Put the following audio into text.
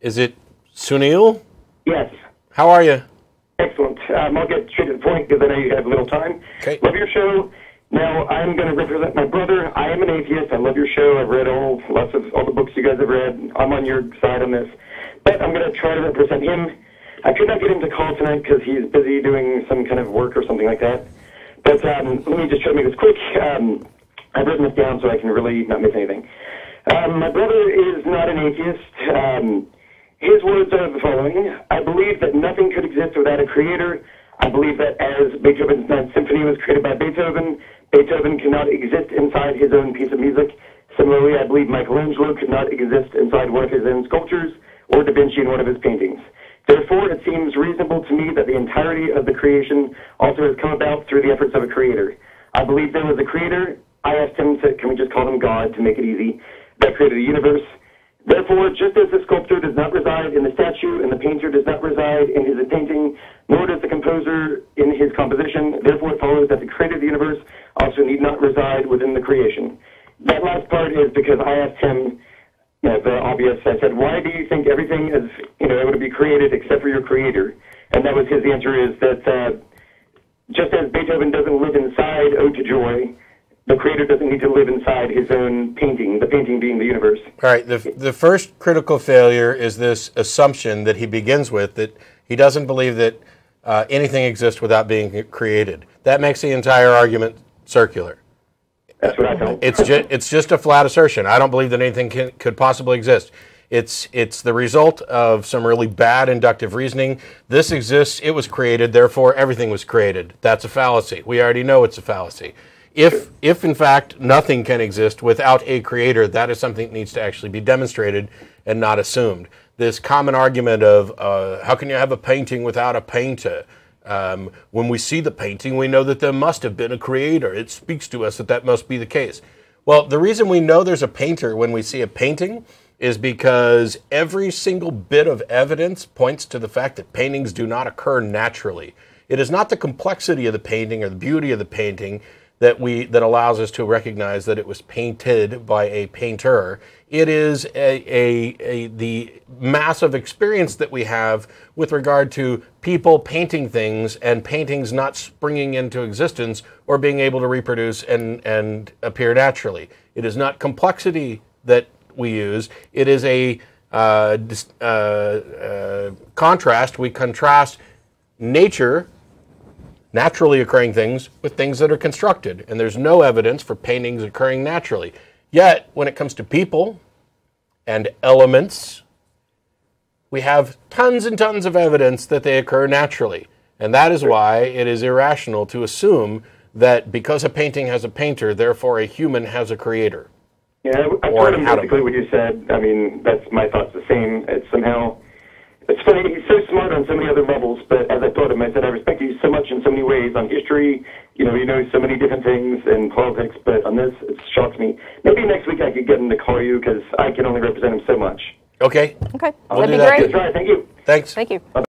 Is it Sunil? Yes. How are you? Excellent. I'll get straight to the point because I know you have little time. Okay. Love your show. Now, I'm going to represent my brother. I am an atheist. I love your show. I've read all the books you guys have read. I'm on your side on this. But I'm going to try to represent him. I could not get him to call tonight because he's busy doing some kind of work or something like that. But let me just try to make this quick. I've written this down so I can really not miss anything. My brother is not an atheist. His words are the following: I believe that nothing could exist without a creator. I believe that as Beethoven's Ninth Symphony was created by Beethoven, Beethoven cannot exist inside his own piece of music. Similarly, I believe Michelangelo could not exist inside one of his own sculptures, or Da Vinci in one of his paintings. Therefore, it seems reasonable to me that the entirety of the creation also has come about through the efforts of a creator. I believe there was a creator. I asked him to, can we just call him God to make it easy, that created the universe. Therefore, just as the sculptor does not reside in the statue and the painter does not reside in his painting, nor does the composer in his composition, therefore it follows that the creator of the universe also need not reside within the creation. That last part is because I asked him, the obvious, I said, why do you think everything is, able to be created except for your creator? And that was his answer, is that just as Beethoven doesn't live inside Ode to Joy, the creator doesn't need to live inside his own painting, the painting being the universe. All right, the first critical failure is this assumption that he begins with, that he doesn't believe that anything exists without being created. That makes the entire argument circular. That's what I felt. It's just a flat assertion. I don't believe that anything could possibly exist. It's the result of some really bad inductive reasoning. This exists, it was created, therefore everything was created. That's a fallacy. We already know it's a fallacy. If in fact nothing can exist without a creator, that is something that needs to actually be demonstrated and not assumed. This common argument of how can you have a painting without a painter? When we see the painting, we know that there must have been a creator. It speaks to us that that must be the case. Well, the reason we know there's a painter when we see a painting is because every single bit of evidence points to the fact that paintings do not occur naturally. It is not the complexity of the painting or the beauty of the painting that allows us to recognize that it was painted by a painter. It is the massive experience that we have with regard to people painting things and paintings not springing into existence or being able to reproduce and appear naturally. It is not complexity that we use. It is a contrast. We contrast nature, naturally occurring things, with things that are constructed. And there's no evidence for paintings occurring naturally. Yet, when it comes to people and elements, we have tons and tons of evidence that they occur naturally. And that is why it is irrational to assume that because a painting has a painter, therefore a human has a creator. Yeah, I heard him basically what you said. I mean, that's my thoughts the same. It's somehow... It's funny, he's so smart on so many other levels, but as I told him, I said, I respect you so much in so many ways on history, you know so many different things in politics, but on this, it shocks me. Maybe next week I could get him to call you, because I can only represent him so much. Okay. Okay, We'll that'd do be that. great. That's right, thank you. Thanks. Thank you.